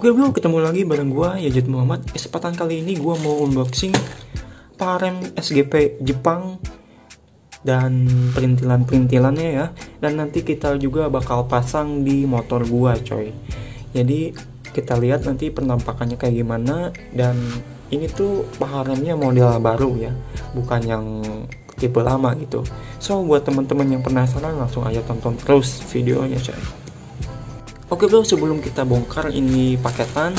Oke bro, ketemu lagi bareng gua Yajud Muhammad. Kesempatan kali ini gua mau unboxing parem SGP Jepang dan perintilan-perintilannya ya. Dan nanti kita juga bakal pasang di motor gua coy. Jadi kita lihat nanti penampakannya kayak gimana. Dan ini tuh paremnya model baru ya, bukan yang tipe lama gitu. So buat teman-teman yang penasaran langsung aja tonton terus videonya coy. Oke bro, sebelum kita bongkar ini paketan,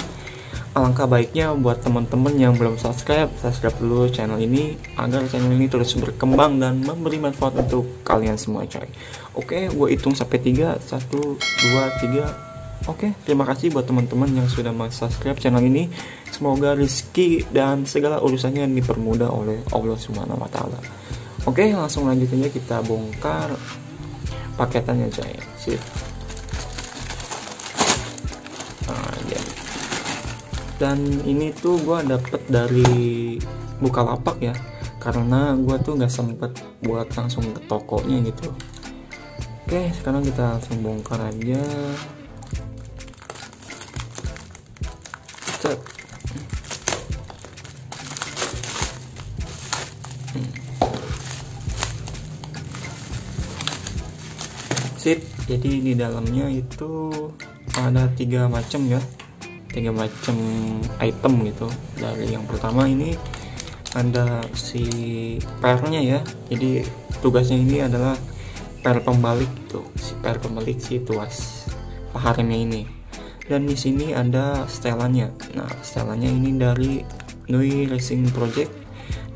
alangkah baiknya buat teman-teman yang belum subscribe dulu channel ini agar channel ini terus berkembang dan memberi manfaat untuk kalian semua coy. Oke, gue hitung sampai 3, 1, 2, 3. Oke, terima kasih buat teman-teman yang sudah subscribe channel ini. Semoga rezeki dan segala urusannya dipermudah oleh Allah Subhanahu wa Ta'ala. Oke, langsung lanjut aja kita bongkar paketannya coy. Sip. Dan ini tuh gue dapet dari Bukalapak ya, karena gue tuh gak sempet buat langsung ke tokonya gitu. Oke, sekarang kita langsung bongkar aja. Cet. Sip, jadi di dalamnya itu ada 3 macam ya, 3 macam item gitu. Dari yang pertama ini ada si pernya ya, jadi tugasnya ini adalah per pembalik gitu, si per pembalik si tuas paremnya ini. Dan di sini ada setelannya. Nah, setelannya ini dari Nui Racing Project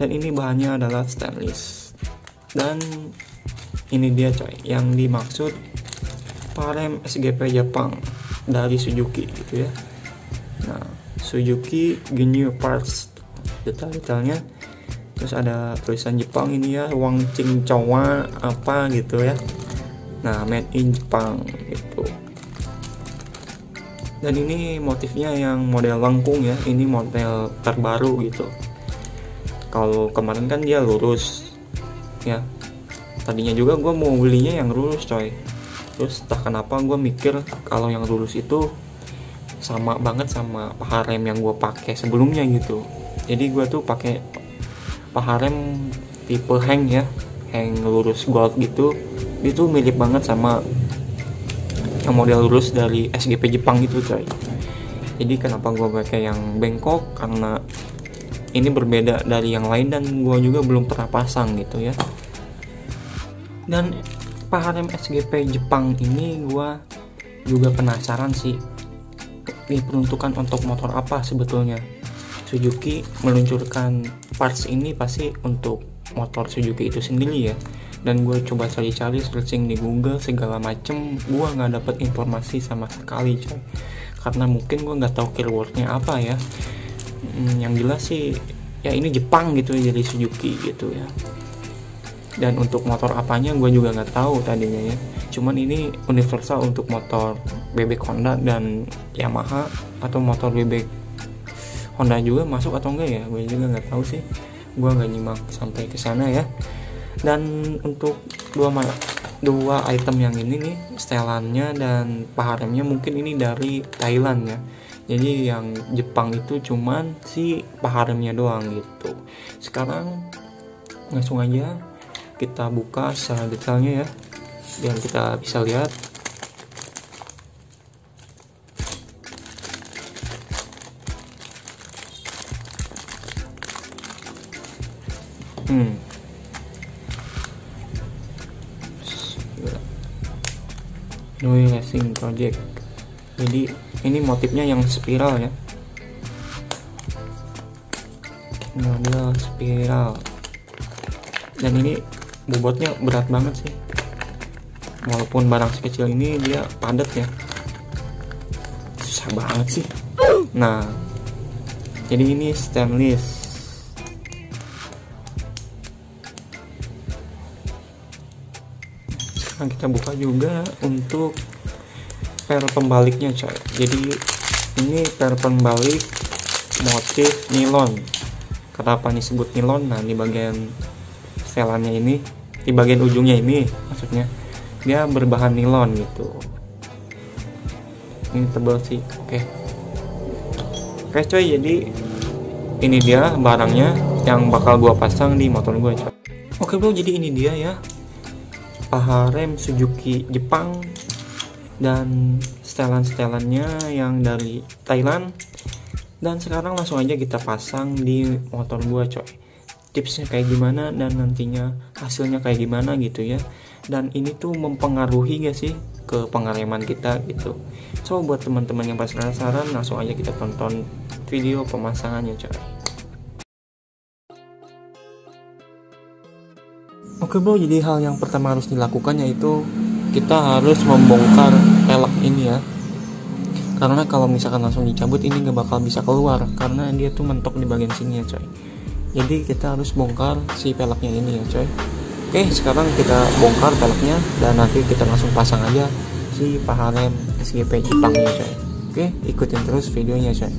dan ini bahannya adalah stainless. Dan ini dia coy, yang dimaksud parem SGP Jepang dari Suzuki gitu ya. Nah, Suzuki Ginyu Parts, detail-detailnya. Terus ada tulisan Jepang ini ya, Wang Ching Chowa apa gitu ya. Nah, made in Jepang gitu. Dan ini motifnya yang model lengkung ya, ini model terbaru gitu. Kalau kemarin kan dia lurus ya. Tadinya juga gue mau belinya yang lurus coy. Terus entah kenapa gue mikir kalau yang lurus itu sama banget sama parem yang gue pakai sebelumnya gitu. Jadi gue tuh pakai parem tipe hang ya, hang lurus gold gitu. Itu mirip banget sama yang model lurus dari SGP Jepang gitu coy. Jadi kenapa gue pakai yang bengkok, karena ini berbeda dari yang lain dan gue juga belum pernah pasang gitu ya. Dan parem SGP Jepang ini gue juga penasaran sih, diperuntukkan untuk motor apa sebetulnya. Suzuki meluncurkan parts ini pasti untuk motor Suzuki itu sendiri ya. Dan gue coba cari-cari searching di Google segala macem, gue nggak dapet informasi sama sekali coy. Karena mungkin gue nggak tahu keywordnya apa ya. Yang jelas sih ya ini Jepang gitu ya, dari Suzuki gitu ya. Dan untuk motor apanya gue juga nggak tahu tadinya ya. Cuman ini universal untuk motor bebek Honda dan Yamaha, atau motor bebek Honda juga masuk atau enggak ya, gue juga nggak tahu sih, gue nggak nyimak sampai ke sana ya. Dan untuk dua item yang ini nih, setelannya dan paremnya mungkin ini dari Thailand ya. Jadi yang Jepang itu cuman si paremnya doang gitu. Sekarang langsung aja kita buka secara detailnya ya, biar kita bisa lihat. Nui Racing Project. Jadi ini motifnya yang spiral ya, model spiral. Dan ini bobotnya berat banget sih, walaupun barang sekecil ini dia padat ya, susah banget sih. Nah, jadi ini stainless. Sekarang kita buka juga untuk per pembaliknya coy. Jadi ini per pembalik motif nilon. Kenapa disebut nilon? Nah, di bagian setelannya ini, di bagian ujungnya ini maksudnya dia berbahan nilon gitu. Ini tebal sih. Oke, Oke coy, jadi ini dia barangnya yang bakal gua pasang di motor gua coy. Oke bro, jadi ini dia ya, paha rem Suzuki Jepang dan setelan-setelannya yang dari Thailand. Dan sekarang langsung aja kita pasang di motor gua coy. Tipsnya kayak gimana dan nantinya hasilnya kayak gimana gitu ya. Dan ini tuh mempengaruhi gak sih ke pengereman kita gitu. So buat teman-teman yang penasaran, langsung aja kita tonton video pemasangannya coy. Oke bro, jadi hal yang pertama harus dilakukan yaitu kita harus membongkar pelek ini ya. Karena kalau misalkan langsung dicabut ini gak bakal bisa keluar, karena dia tuh mentok di bagian sini ya coy. Jadi kita harus bongkar si peleknya ini ya coy. Oke, sekarang kita bongkar peleknya dan nanti kita langsung pasang aja si paha rem SGP Jepangnya coy. Oke, ikutin terus videonya coy.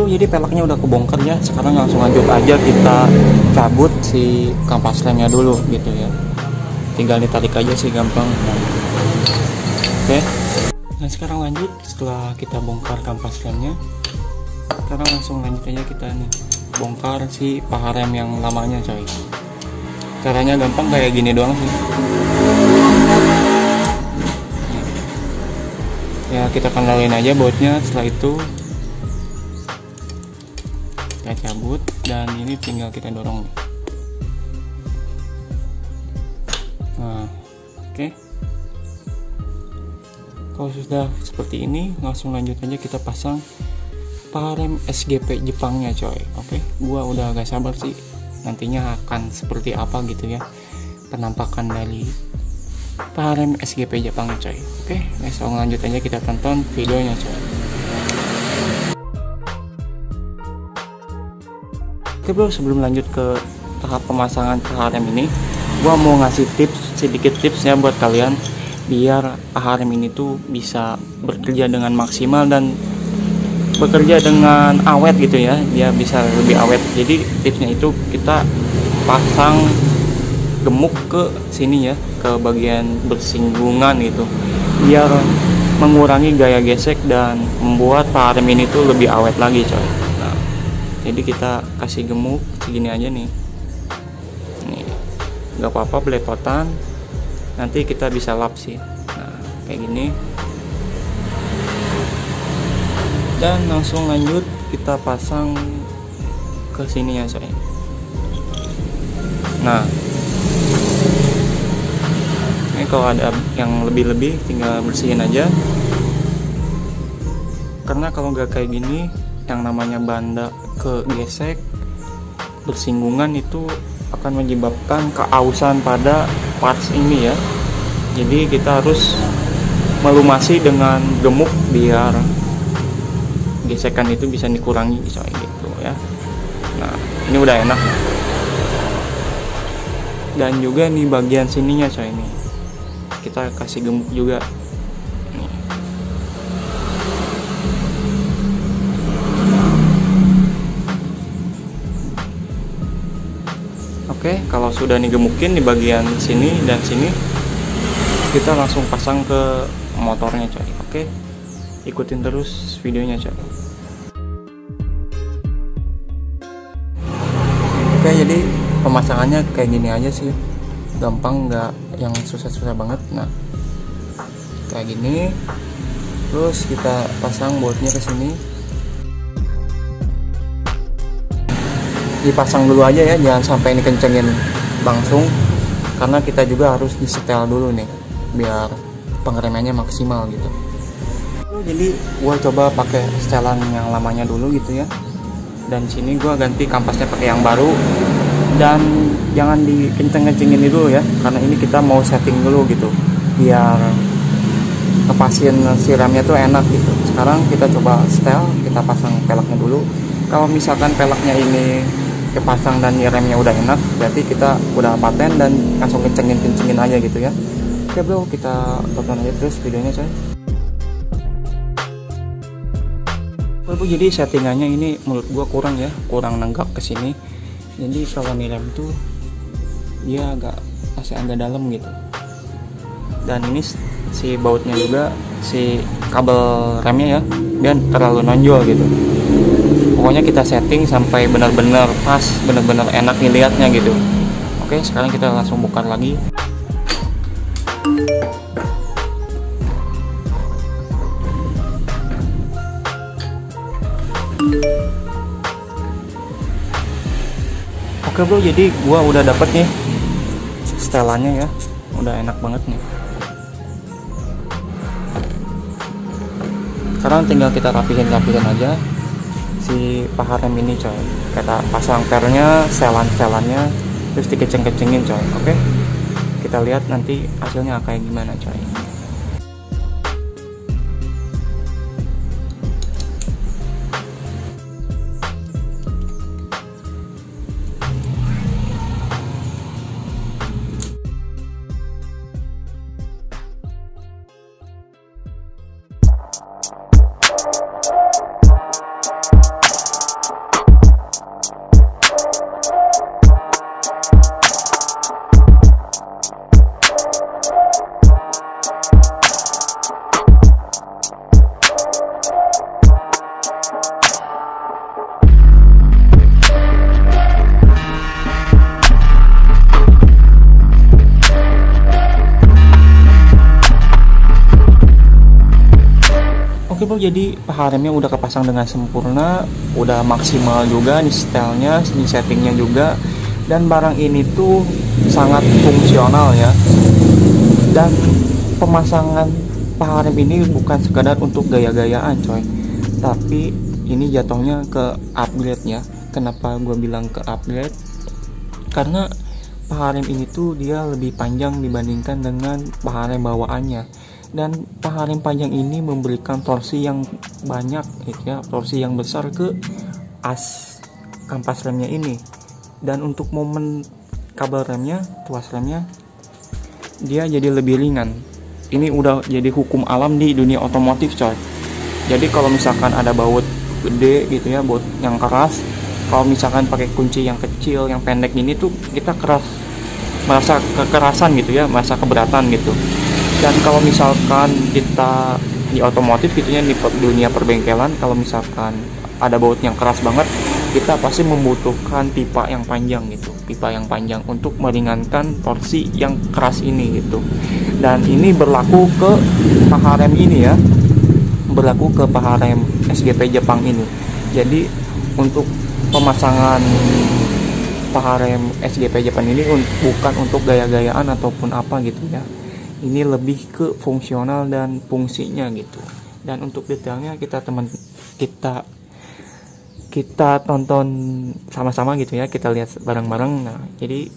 Jadi peleknya udah kebongkar ya. Sekarang langsung lanjut aja kita cabut si kampas remnya dulu gitu ya. Tinggal ditarik aja sih, gampang. Oke. Nah sekarang lanjut, setelah kita bongkar kampas remnya, sekarang langsung lanjut aja kita nih bongkar si paha rem yang lamanya coy. Caranya gampang, kayak gini doang sih. Ya kita kendalin aja bautnya. Setelah itu kita cabut dan ini tinggal kita dorong. Nah, oke. Kalau sudah seperti ini, langsung lanjut aja kita pasang paha rem SGP Jepangnya coy. Oke, gua udah agak sabar sih nantinya akan seperti apa gitu ya penampakan dari paha rem SGP Jepangnya coy. Oke, langsung lanjut aja kita tonton videonya coy. Oke bro, sebelum lanjut ke tahap pemasangan paha rem ini, gua mau ngasih sedikit tips ya buat kalian biar paha rem ini tuh bisa bekerja dengan maksimal dan bekerja dengan awet gitu ya, dia bisa lebih awet. Jadi tipsnya itu kita pasang gemuk ke sini ya, ke bagian bersinggungan gitu, biar mengurangi gaya gesek dan membuat paha rem ini tuh lebih awet lagi coy. Jadi kita kasih gemuk segini aja nih, nggak apa-apa belepotan, nanti kita bisa lap sih. Nah kayak gini, dan langsung lanjut kita pasang ke sini ya coy. Nah ini kalau ada yang lebih-lebih tinggal bersihin aja, karena kalau nggak kayak gini yang namanya banda kegesek bersinggungan itu akan menyebabkan keausan pada parts ini ya. Jadi kita harus melumasi dengan gemuk biar gesekan itu bisa dikurangi coy gitu ya. Nah ini udah enak, dan juga nih bagian sininya coy, ini kita kasih gemuk juga. Oke, kalau sudah digemukin di bagian sini dan sini, kita langsung pasang ke motornya coy. Oke, ikutin terus videonya coy. Oke, jadi pemasangannya kayak gini aja sih, gampang, nggak yang susah-susah banget. Nah kayak gini, terus kita pasang bautnya ke sini. Dipasang dulu aja ya, jangan sampai ini kencengin langsung, karena kita juga harus disetel dulu nih biar pengeremannya maksimal gitu. Jadi gua coba pakai setelan yang lamanya dulu gitu ya, dan sini gua ganti kampasnya pakai yang baru, dan jangan dikenceng-kencengin dulu ya, karena ini kita mau setting dulu gitu biar ngepasin siramnya tuh enak gitu. Sekarang kita coba setel, kita pasang peleknya dulu Kalau misalkan peleknya ini kepasang dan remnya udah enak, berarti kita udah paten dan langsung kencengin aja gitu ya. Oke bro, kita tonton aja terus videonya coy. Bro, jadi settingannya ini menurut gua kurang ya, kurang nenggak ke sini. Jadi kalau nih rem tuh dia masih agak dalam gitu. Dan ini si bautnya juga, si kabel remnya ya, dia terlalu nonjol gitu. Pokoknya kita setting sampai benar-benar pas, benar-benar enak dilihatnya gitu. Oke, sekarang kita langsung bongkar lagi. Oke bro, jadi gua udah dapet nih setelannya ya, udah enak banget nih. Sekarang tinggal kita rapihin aja si paha rem ini coy. Kita pasang pernya, selannya, terus dikeceng-kecengin coy. Oke, kita lihat nanti hasilnya kayak gimana coy. Oke bro, jadi paha remnya udah kepasang dengan sempurna, udah maksimal juga nih stylenya, nih settingnya juga, dan barang ini tuh sangat fungsional ya. Dan pemasangan paha rem ini bukan sekadar untuk gaya-gayaan coy, tapi ini jatuhnya ke upgrade ya. Kenapa gue bilang ke upgrade? Karena paha rem ini tuh dia lebih panjang dibandingkan dengan paha rem bawaannya. Dan paha rem panjang ini memberikan torsi yang banyak gitu ya, torsi yang besar ke as kampas remnya ini. Dan untuk momen kabel remnya, tuas remnya, dia jadi lebih ringan. Ini udah jadi hukum alam di dunia otomotif coy. Jadi kalau misalkan ada baut gede gitu ya, baut yang keras, kalau misalkan pakai kunci yang kecil, yang pendek ini tuh kita merasa kekerasan gitu ya, merasa keberatan gitu. Dan kalau misalkan kita di otomotif gitu ya, di dunia perbengkelan, kalau misalkan ada baut yang keras banget, kita pasti membutuhkan pipa yang panjang gitu, pipa yang panjang untuk meringankan torsi yang keras ini gitu. Dan ini berlaku ke paha rem ini ya, berlaku ke paha rem SGP Jepang ini. Jadi untuk pemasangan paha rem SGP Jepang ini bukan untuk gaya-gayaan ataupun apa gitu ya. Ini lebih ke fungsional dan fungsinya gitu. Dan untuk detailnya kita tonton sama-sama gitu ya, kita lihat bareng-bareng. Nah, jadi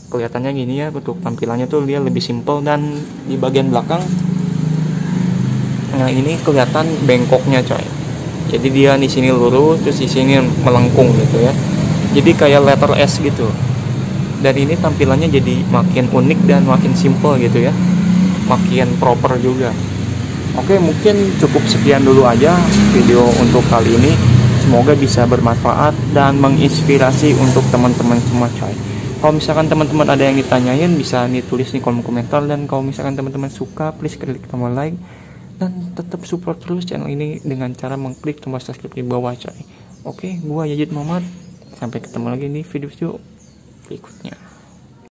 kelihatannya gini ya, untuk tampilannya tuh dia lebih simple. Dan di bagian belakang, nah ini kelihatan bengkoknya coy. Jadi dia di sini lurus, terus di sini melengkung gitu ya. Jadi kayak letter S gitu. Dan ini tampilannya jadi makin unik dan makin simple gitu ya, makin proper juga. Oke, mungkin cukup sekian dulu aja video untuk kali ini. Semoga bisa bermanfaat dan menginspirasi untuk teman-teman semua coy. Kalau misalkan teman-teman ada yang ditanyain, bisa ditulis di kolom komentar. Dan kalau misalkan teman-teman suka, please klik tombol like dan tetap support terus channel ini dengan cara mengklik tombol subscribe di bawah coy. Oke, gua Yazid Muhammad, sampai ketemu lagi di video berikutnya.